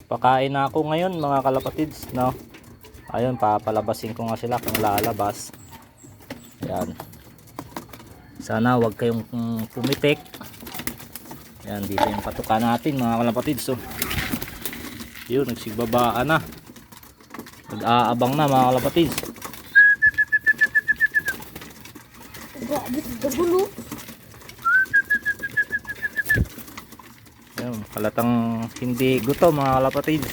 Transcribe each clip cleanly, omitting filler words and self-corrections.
Pakain na ako ngayon mga kalapatids, no? Ayun, papalabasin ko nga sila kung lalabas. Ayan. Sana wag kayong pumitik. Ayan, dito yung patuka natin mga kalapatids. So, yun, nagsigbabaan na. Nag-aabang na mga kalapatids. Ayan, kalatang hindi gutom mga kalapatids.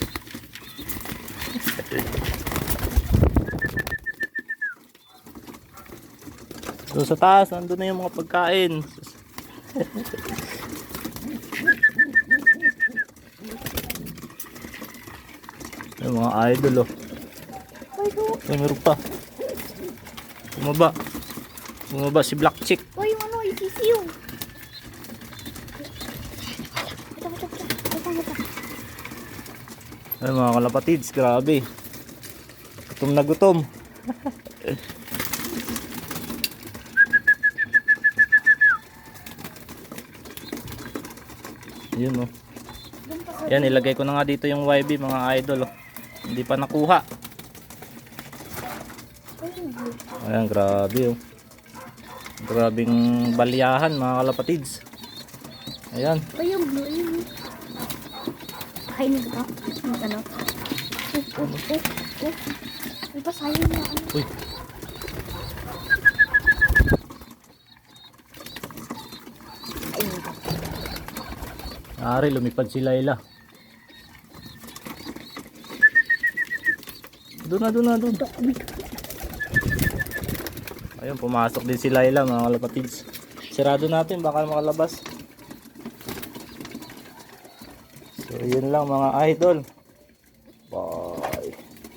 So sa taas, nandun na yung mga pagkain. Yung mga idol, oh. Ay, meron pa. Bumaba si Black Chick. Uy, yung ano, isisiw. Ay, mga kalapatids, grabe. Gutom na gutom. Yun, oh. Yan, ilagay ko na nga dito yung YB mga idol, oh. Hindi pa nakuha. Ayan, grabe, oh. Grabing balyahan mga kalapatids. Ayan. Uy, yung blue, yun. Kainin ko. Ano? Uy, pasayang na ano. Uy. Ari, lumipad si Layla. Doon na. Ayun, pumasok din si Layla mga kalapatids. Sirado natin, baka makalabas. So, yun lang mga idol. Wow.